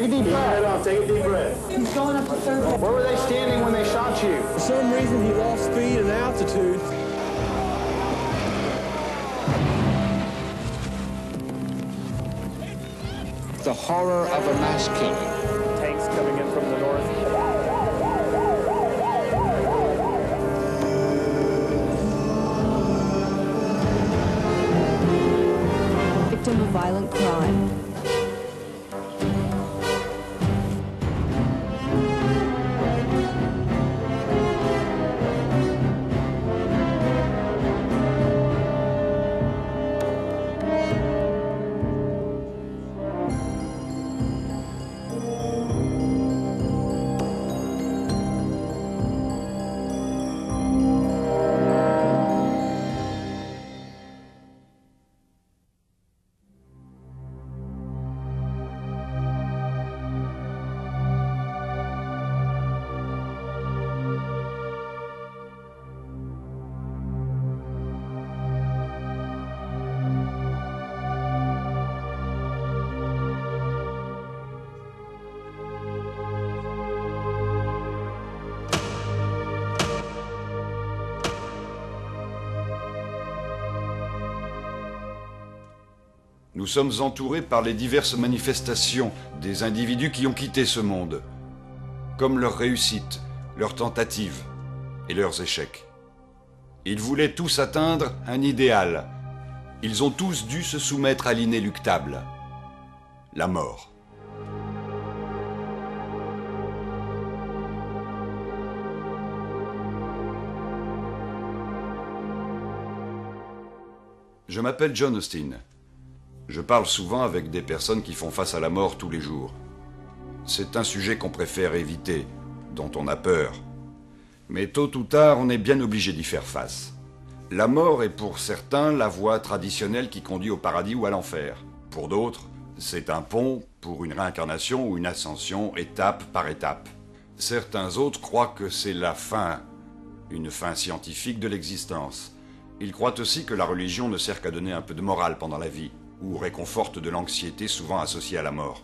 deep breath. Take a deep breath. He's going up to third base. Where were they standing when they shot you? For some reason, he lost speed and altitude. The horror of a mass killing. Tanks coming in from the north. Victim of violent crime. Nous sommes entourés par les diverses manifestations des individus qui ont quitté ce monde, comme leurs réussites, leurs tentatives et leurs échecs. Ils voulaient tous atteindre un idéal. Ils ont tous dû se soumettre à l'inéluctable, la mort. Je m'appelle John Austin. Je parle souvent avec des personnes qui font face à la mort tous les jours. C'est un sujet qu'on préfère éviter, dont on a peur. Mais tôt ou tard, on est bien obligé d'y faire face. La mort est pour certains la voie traditionnelle qui conduit au paradis ou à l'enfer. Pour d'autres, c'est un pont pour une réincarnation ou une ascension étape par étape. Certains autres croient que c'est la fin, une fin scientifique de l'existence. Ils croient aussi que la religion ne sert qu'à donner un peu de morale pendant la vie, ou réconforte de l'anxiété souvent associée à la mort.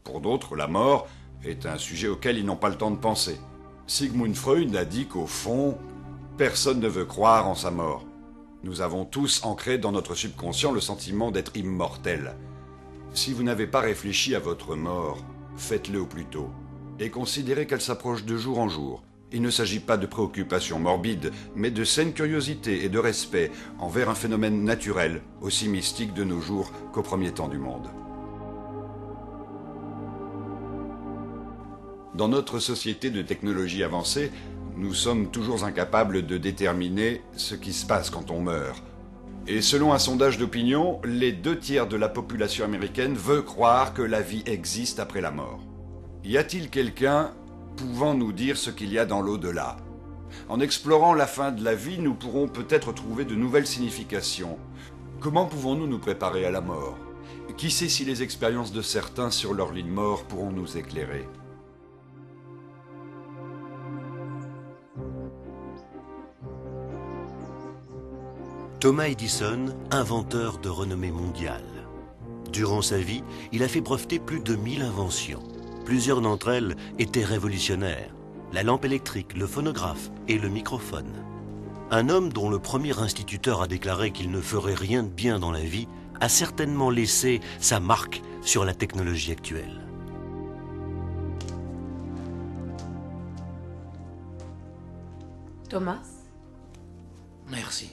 Pour d'autres, la mort est un sujet auquel ils n'ont pas le temps de penser. Sigmund Freud a dit qu'au fond, personne ne veut croire en sa mort. Nous avons tous ancré dans notre subconscient le sentiment d'être immortel. Si vous n'avez pas réfléchi à votre mort, faites-le au plus tôt, et considérez qu'elle s'approche de jour en jour. Il ne s'agit pas de préoccupations morbides, mais de saine curiosité et de respect envers un phénomène naturel, aussi mystique de nos jours qu'au premier temps du monde. Dans notre société de technologie avancée, nous sommes toujours incapables de déterminer ce qui se passe quand on meurt. Et selon un sondage d'opinion, les 2/3 de la population américaine veut croire que la vie existe après la mort. Y a-t-il quelqu'un pouvant nous dire ce qu'il y a dans l'au-delà? En explorant la fin de la vie, nous pourrons peut-être trouver de nouvelles significations. Comment pouvons-nous nous préparer à la mort? Qui sait si les expériences de certains sur leur lit de mort pourront nous éclairer? Thomas Edison, inventeur de renommée mondiale. Durant sa vie, il a fait breveter plus de 1000 inventions. Plusieurs d'entre elles étaient révolutionnaires. La lampe électrique, le phonographe et le microphone. Un homme dont le premier instituteur a déclaré qu'il ne ferait rien de bien dans la vie a certainement laissé sa marque sur la technologie actuelle. Thomas? Merci.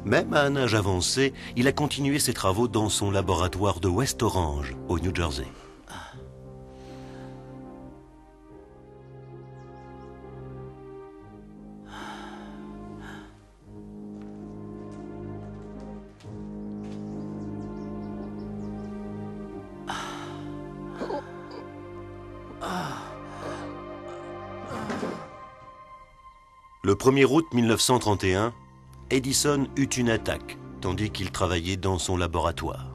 Même à un âge avancé, il a continué ses travaux dans son laboratoire de West Orange, au New Jersey. Le 1er août 1931, Edison eut une attaque, tandis qu'il travaillait dans son laboratoire.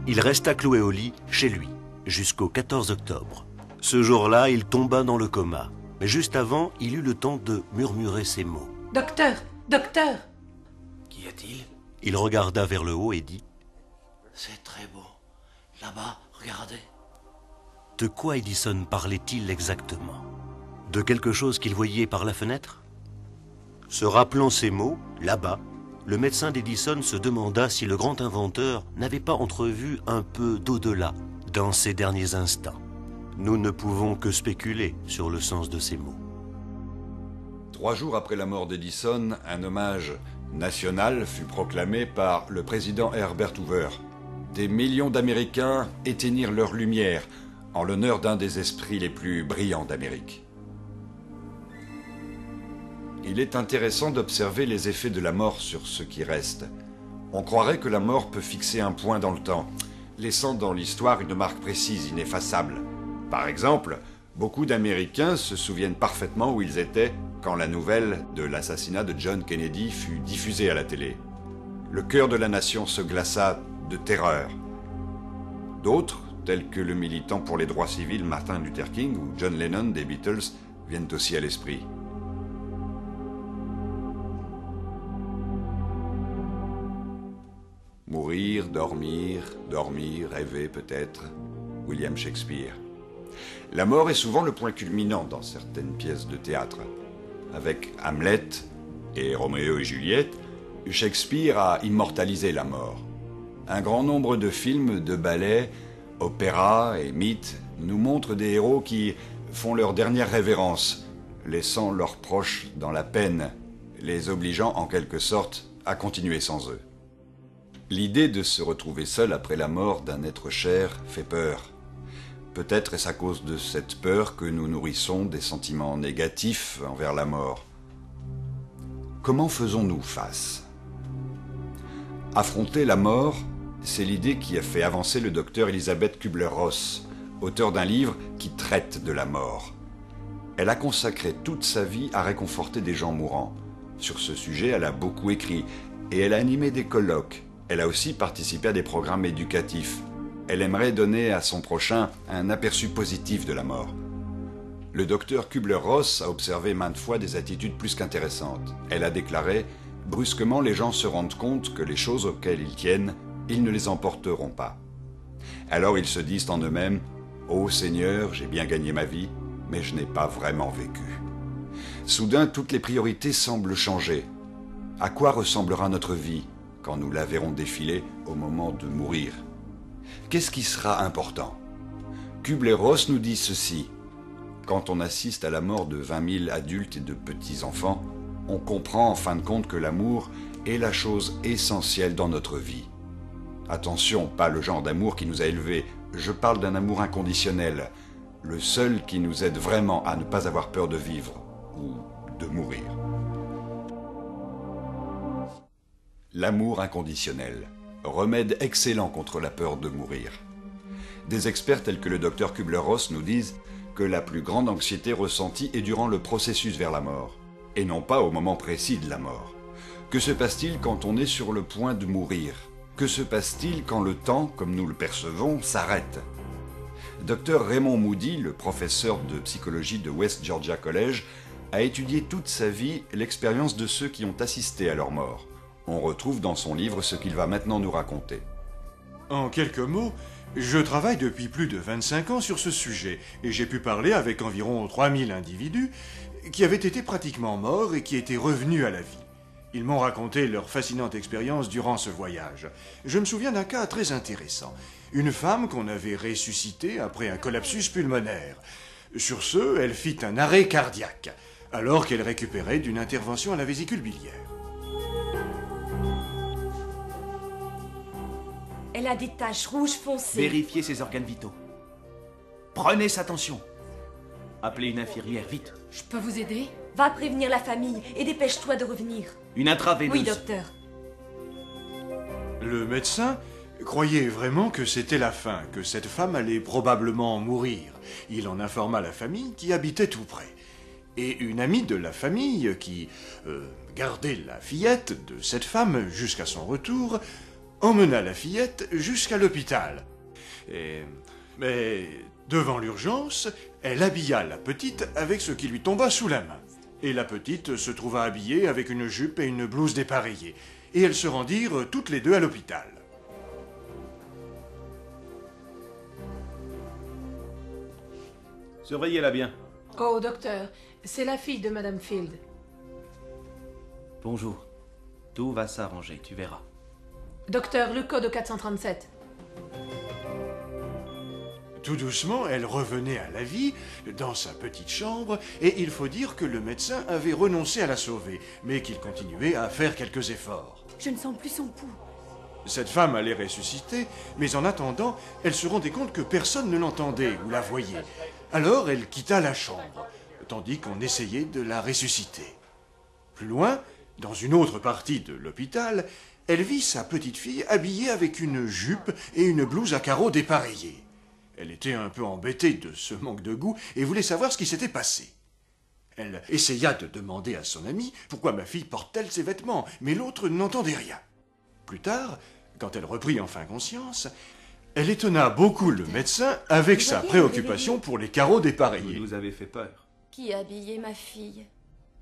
Il resta cloué au lit, chez lui, jusqu'au 14 octobre. Ce jour-là, il tomba dans le coma. Mais juste avant, il eut le temps de murmurer ces mots. Docteur, docteur, Qu'y a-t-il? Il regarda vers le haut et dit: C'est très beau. Là-bas, regardez. De quoi Edison parlait-il exactement? De quelque chose qu'il voyait par la fenêtre? Se rappelant ces mots, là-bas, le médecin d'Edison se demanda si le grand inventeur n'avait pas entrevu un peu d'au-delà dans ces derniers instants. Nous ne pouvons que spéculer sur le sens de ces mots. 3 jours après la mort d'Edison, un hommage national fut proclamé par le président Herbert Hoover. Des millions d'Américains éteignirent leur lumière en l'honneur d'un des esprits les plus brillants d'Amérique. Il est intéressant d'observer les effets de la mort sur ceux qui restent. On croirait que la mort peut fixer un point dans le temps, laissant dans l'histoire une marque précise, ineffaçable. Par exemple, beaucoup d'Américains se souviennent parfaitement où ils étaient quand la nouvelle de l'assassinat de John Kennedy fut diffusée à la télé. Le cœur de la nation se glaça de terreur. D'autres, tels que le militant pour les droits civils Martin Luther King ou John Lennon des Beatles, viennent aussi à l'esprit. Mourir, dormir, rêver peut-être. William Shakespeare. La mort est souvent le point culminant dans certaines pièces de théâtre. Avec Hamlet et Roméo et Juliette, Shakespeare a immortalisé la mort. Un grand nombre de films, de ballets, opéras et mythes nous montrent des héros qui font leur dernière révérence, laissant leurs proches dans la peine, les obligeant en quelque sorte à continuer sans eux. L'idée de se retrouver seul après la mort d'un être cher fait peur. Peut-être est-ce à cause de cette peur que nous nourrissons des sentiments négatifs envers la mort. Comment faisons-nous face? Affronter la mort, c'est l'idée qui a fait avancer le docteur Elisabeth Kübler-Ross, auteur d'un livre qui traite de la mort. Elle a consacré toute sa vie à réconforter des gens mourants. Sur ce sujet, elle a beaucoup écrit et elle a animé des colloques. Elle a aussi participé à des programmes éducatifs. Elle aimerait donner à son prochain un aperçu positif de la mort. Le docteur Kübler-Ross a observé maintes fois des attitudes plus qu'intéressantes. Elle a déclaré « Brusquement, les gens se rendent compte que les choses auxquelles ils tiennent, ils ne les emporteront pas. Alors ils se disent en eux-mêmes « Ô Seigneur, j'ai bien gagné ma vie, mais je n'ai pas vraiment vécu. » Soudain, toutes les priorités semblent changer. À quoi ressemblera notre vie quand nous la verrons défiler au moment de mourir? Qu'est-ce qui sera important? Kübler-Ross nous dit ceci. Quand on assiste à la mort de 20 000 adultes et de petits-enfants, on comprend en fin de compte que l'amour est la chose essentielle dans notre vie. Attention, pas le genre d'amour qui nous a élevés, je parle d'un amour inconditionnel, le seul qui nous aide vraiment à ne pas avoir peur de vivre ou de mourir. L'amour inconditionnel, remède excellent contre la peur de mourir. Des experts tels que le docteur Kübler-Ross nous disent que la plus grande anxiété ressentie est durant le processus vers la mort, et non pas au moment précis de la mort. Que se passe-t-il quand on est sur le point de mourir? Que se passe-t-il quand le temps, comme nous le percevons, s'arrête? Dr Raymond Moody, le professeur de psychologie de West Georgia College, a étudié toute sa vie l'expérience de ceux qui ont assisté à leur mort. On retrouve dans son livre ce qu'il va maintenant nous raconter. En quelques mots, je travaille depuis plus de 25 ans sur ce sujet et j'ai pu parler avec environ 3000 individus qui avaient été pratiquement morts et qui étaient revenus à la vie. Ils m'ont raconté leur fascinante expérience durant ce voyage. Je me souviens d'un cas très intéressant. Une femme qu'on avait ressuscitée après un collapsus pulmonaire. Sur ce, elle fit un arrêt cardiaque, alors qu'elle récupérait d'une intervention à la vésicule biliaire. Elle a des taches rouges foncées. Vérifiez ses organes vitaux. Prenez sa tension. Appelez une infirmière, vite. Je peux vous aider? Va prévenir la famille et dépêche-toi de revenir. Une intraveineuse. Oui, docteur. Le médecin croyait vraiment que c'était la fin, que cette femme allait probablement mourir. Il en informa la famille qui habitait tout près. Et une amie de la famille qui gardait la fillette de cette femme jusqu'à son retour emmena la fillette jusqu'à l'hôpital. Mais devant l'urgence, elle habilla la petite avec ce qui lui tomba sous la main. Et la petite se trouva habillée avec une jupe et une blouse dépareillée. Et elles se rendirent toutes les deux à l'hôpital. Surveillez-la bien. Oh, docteur, c'est la fille de Madame Field. Bonjour. Tout va s'arranger, tu verras. Docteur, le code au 437. Tout doucement, elle revenait à la vie, dans sa petite chambre, et il faut dire que le médecin avait renoncé à la sauver, mais qu'il continuait à faire quelques efforts. Je ne sens plus son pouls. Cette femme allait ressusciter, mais en attendant, elle se rendait compte que personne ne l'entendait ou la voyait. Alors elle quitta la chambre, tandis qu'on essayait de la ressusciter. Plus loin, dans une autre partie de l'hôpital, elle vit sa petite fille habillée avec une jupe et une blouse à carreaux dépareillée. Elle était un peu embêtée de ce manque de goût et voulait savoir ce qui s'était passé. Elle essaya de demander à son amie pourquoi ma fille porte-t-elle ces vêtements, mais l'autre n'entendait rien. Plus tard, quand elle reprit enfin conscience, elle étonna beaucoup le médecin avec sa préoccupation pour les carreaux dépareillés. Vous nous avez fait peur. Qui a habillé ma fille?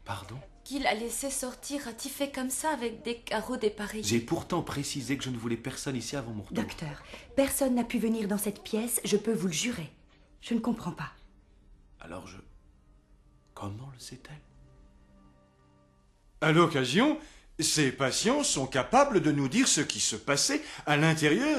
Pardon? Qui l'a laissée sortir a-t-il fait comme ça avec des carreaux dépareillés? J'ai pourtant précisé que je ne voulais personne ici avant mon retour. Docteur, personne n'a pu venir dans cette pièce, je peux vous le jurer. Je ne comprends pas. Alors comment le sait-elle? À l'occasion, ces patients sont capables de nous dire ce qui se passait à l'intérieur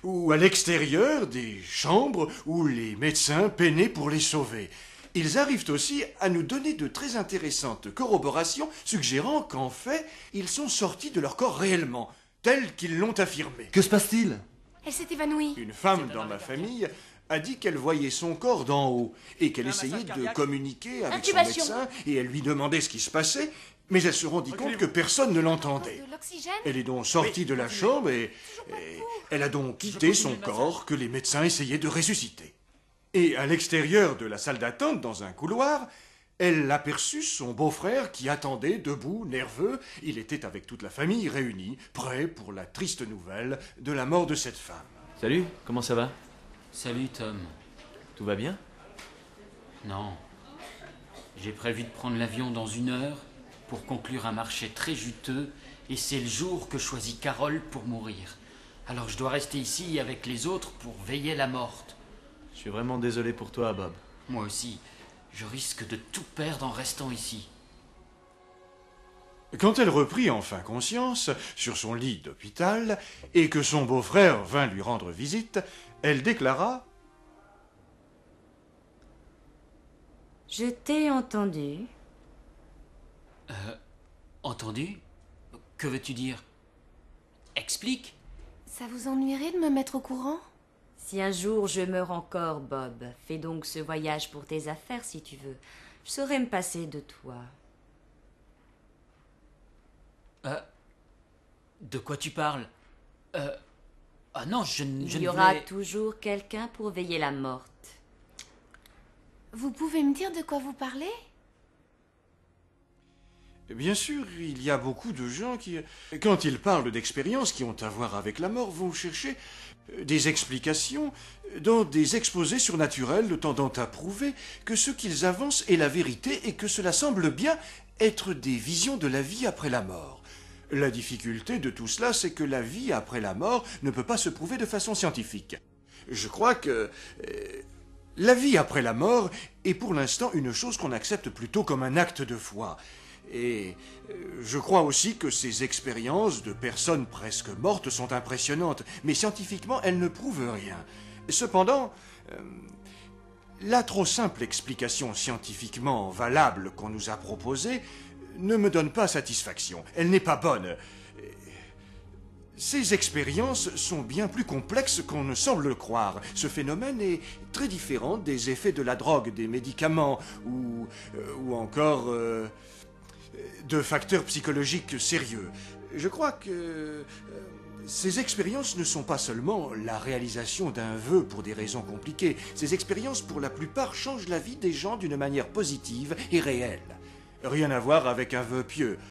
ou à l'extérieur des chambres où les médecins peinaient pour les sauver. Ils arrivent aussi à nous donner de très intéressantes corroborations suggérant qu'en fait, ils sont sortis de leur corps réellement, tels qu'ils l'ont affirmé. Que se passe-t-il? Elle s'est évanouie. Une femme dans ma famille a dit qu'elle voyait son corps d'en haut et qu'elle essayait de communiquer avec son médecin et elle lui demandait ce qui se passait, mais elle se rendit compte que personne ne l'entendait. Elle est donc sortie de la chambre et elle a donc quitté son corps que les médecins essayaient de ressusciter. Et à l'extérieur de la salle d'attente, dans un couloir, elle aperçut son beau-frère qui attendait, debout, nerveux. Il était avec toute la famille réunie, prêt pour la triste nouvelle de la mort de cette femme. Salut, comment ça va? Salut Tom. Tout va bien? Non. J'ai prévu de prendre l'avion dans 1 heure pour conclure un marché très juteux et c'est le jour que choisit Carole pour mourir. Alors je dois rester ici avec les autres pour veiller la morte. Je suis vraiment désolé pour toi, Bob. Moi aussi. Je risque de tout perdre en restant ici. Quand elle reprit enfin conscience, sur son lit d'hôpital, et que son beau-frère vint lui rendre visite, elle déclara « Je t'ai entendu. » Entendu? Que veux-tu dire? Explique. Ça vous ennuierait de me mettre au courant? Si un jour je meurs encore, Bob, fais donc ce voyage pour tes affaires si tu veux. Je saurais me passer de toi. De quoi tu parles? Ah non, je ne Il y aura voulais... toujours quelqu'un pour veiller la morte. Vous pouvez me dire de quoi vous parlez? Bien sûr, il y a beaucoup de gens qui, quand ils parlent d'expériences qui ont à voir avec la mort, vont chercher des explications dans des exposés surnaturels tendant à prouver que ce qu'ils avancent est la vérité et que cela semble bien être des visions de la vie après la mort. La difficulté de tout cela, c'est que la vie après la mort ne peut pas se prouver de façon scientifique. Je crois que la vie après la mort est pour l'instant une chose qu'on accepte plutôt comme un acte de foi. Et je crois aussi que ces expériences de personnes presque mortes sont impressionnantes, mais scientifiquement, elles ne prouvent rien. Cependant, la trop simple explication scientifiquement valable qu'on nous a proposée ne me donne pas satisfaction. Elle n'est pas bonne. Ces expériences sont bien plus complexes qu'on ne semble le croire. Ce phénomène est très différent des effets de la drogue, des médicaments ou encore de facteurs psychologiques sérieux. Je crois que ces expériences ne sont pas seulement la réalisation d'un vœu pour des raisons compliquées. Ces expériences, pour la plupart, changent la vie des gens d'une manière positive et réelle. Rien à voir avec un vœu pieux.